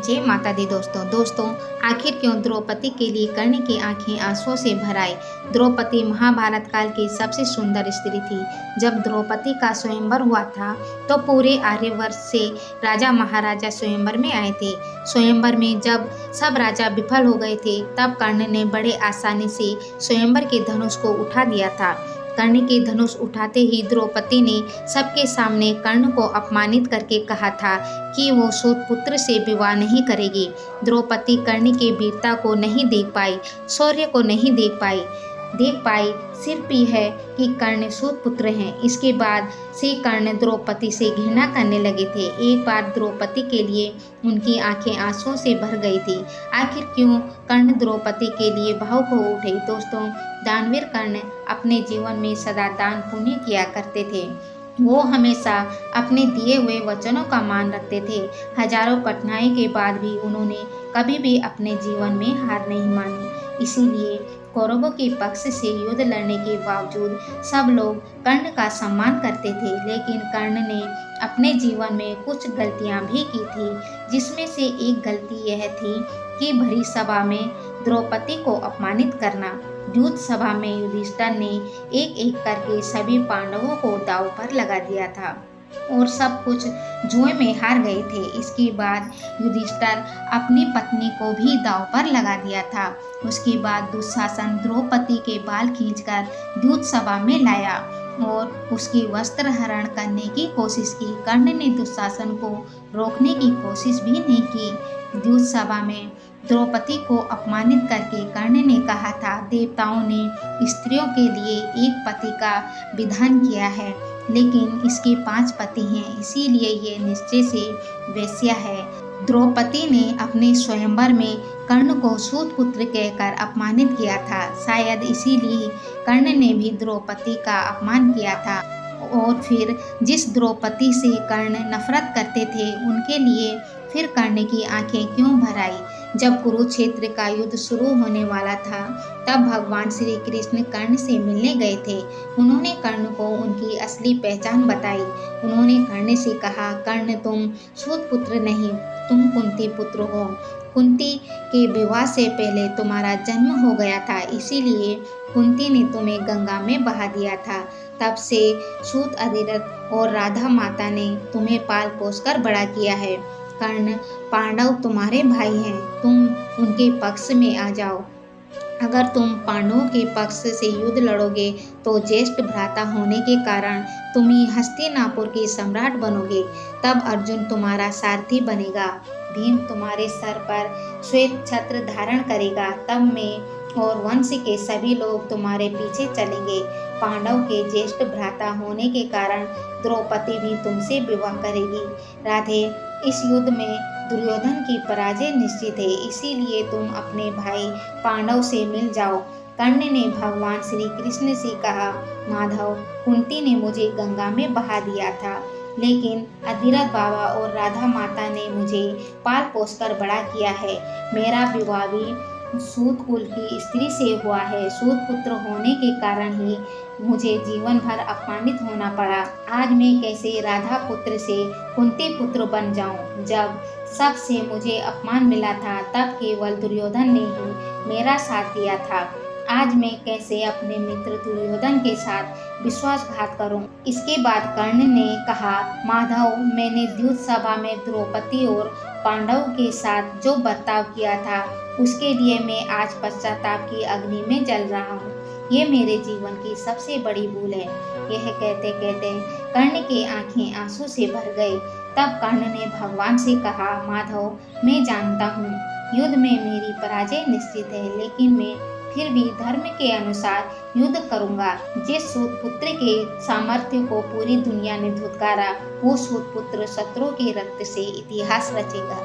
जय माता दी दोस्तों आखिर क्यों द्रौपदी के लिए कर्ण की आंखें आंसुओं से भर आई। द्रौपदी महाभारत काल की सबसे सुंदर स्त्री थी। जब द्रौपदी का स्वयंवर हुआ था तो पूरे आर्यवर्त से राजा महाराजा स्वयंवर में आए थे। स्वयंवर में जब सब राजा विफल हो गए थे तब कर्ण ने बड़े आसानी से स्वयंवर के धनुष को उठा दिया था। कर्ण के धनुष उठाते ही द्रौपदी ने सबके सामने कर्ण को अपमानित करके कहा था कि वो सूत पुत्र से विवाह नहीं करेगी। द्रौपदी कर्ण की वीरता को नहीं देख पाई, शौर्य को नहीं देख पाई, सिर्फ ये है कि कर्ण सूत पुत्र हैं। इसके बाद से कर्ण द्रौपदी से घृणा करने लगे थे। एक बार द्रौपदी के लिए उनकी आंखें आंसुओं से भर गई थी। आखिर क्यों कर्ण द्रौपदी के लिए भावुक हो उठे। दोस्तों, दानवीर कर्ण अपने जीवन में सदा दान पुण्य किया करते थे। वो हमेशा अपने दिए हुए वचनों का मान रखते थे। हजारों कठिनाई के बाद भी उन्होंने कभी भी अपने जीवन में हार नहीं मानी। इसीलिए कौरवों के पक्ष से युद्ध लड़ने के बावजूद सब लोग कर्ण का सम्मान करते थे। लेकिन कर्ण ने अपने जीवन में कुछ गलतियां भी की थी, जिसमें से एक गलती यह थी कि भरी सभा में द्रौपदी को अपमानित करना। युद्ध सभा में युधिष्ठिर ने एक एक करके सभी पांडवों को दांव पर लगा दिया था और सब कुछ जुए में हार गए थे। इसके बाद युधिष्ठिर अपनी पत्नी को भी दांव पर लगा दिया था। उसके बाद दुशासन द्रौपदी के बाल खींचकर युद्ध सभा में लाया और उसकी वस्त्र हरण करने की कोशिश की। कर्ण ने दुशासन को रोकने की कोशिश भी नहीं की। युद्ध सभा में द्रौपदी को अपमानित करके कर्ण ने कहा था, देवताओं ने स्त्रियों के लिए एक पति का विधान किया है, लेकिन इसके 5 पति हैं, इसीलिए ये निश्चय से वेश्या है। द्रौपदी ने अपने स्वयंवर में कर्ण को सूत पुत्र कहकर अपमानित किया था। शायद इसीलिए कर्ण ने भी द्रौपदी का अपमान किया था। और फिर जिस द्रौपदी से कर्ण नफरत करते थे उनके लिए फिर कर्ण की आंखें क्यों भर आई। जब कुरुक्षेत्र का युद्ध शुरू होने वाला था तब भगवान श्री कृष्ण कर्ण से मिलने गए थे। उन्होंने कर्ण को उनकी असली पहचान बताई। उन्होंने कर्ण से कहा, कर्ण तुम सूत पुत्र नहीं, तुम कुंती पुत्र हो। कुंती के विवाह से पहले तुम्हारा जन्म हो गया था, इसीलिए कुंती ने तुम्हें गंगा में बहा दिया था। तब से सूत अधिरथ और राधा माता ने तुम्हें पाल पोस कर बड़ा किया है। कर्ण पांडव तुम्हारे भाई हैं, तुम उनके पक्ष में आ जाओ। अगर तुम पांडवों के पक्ष से युद्ध लड़ोगे तो ज्येष्ठ भ्राता होने के कारण तुम ही हस्तिनापुर के सम्राट बनोगे। तब अर्जुन तुम्हारा सारथी बनेगा, भीम तुम्हारे सर पर श्वेत छत्र धारण करेगा। तब मैं और वंश के सभी लोग तुम्हारे पीछे चलेंगे। पांडव के ज्येष्ठ भ्राता होने के कारण द्रौपदी भी तुमसे विवाह करेगी। राधे, इस युद्ध में दुर्योधन की पराजय निश्चित है, इसीलिए तुम अपने भाई पांडव से मिल जाओ। कर्ण ने भगवान श्री कृष्ण से कहा, माधव, कुंती ने मुझे गंगा में बहा दिया था, लेकिन अधिरथ बाबा और राधा माता ने मुझे पाल पोस कर बड़ा किया है। मेरा विवाह भी सूत कुल की स्त्री से हुआ है। सूत पुत्र होने के कारण ही मुझे जीवन भर अपमानित होना पड़ा। आज मैं कैसे राधा पुत्र से कुंती पुत्र बन जाऊं। जब सबसे मुझे अपमान मिला था तब केवल दुर्योधन ने ही मेरा साथ दिया था। आज मैं कैसे अपने मित्र दुर्योधन के साथ विश्वासघात करूं। इसके बाद कर्ण ने कहा, माधव, मैंने युद्ध सभा में द्रौपदी और पांडव के साथ जो बर्ताव किया था उसके लिए मैं आज पश्चाताप की अग्नि में जल रहा हूँ। ये मेरे जीवन की सबसे बड़ी भूल है। यह कहते कहते कर्ण की आंखें आंसू से भर गई। तब कर्ण ने भगवान से कहा, माधव, मैं जानता हूँ युद्ध में मेरी पराजय निश्चित है, लेकिन मैं फिर भी धर्म के अनुसार युद्ध करूंगा। जिस सूत पुत्र के सामर्थ्य को पूरी दुनिया ने धुतकारा, वो सूत पुत्र शत्रुओं के रक्त से इतिहास रचेगा।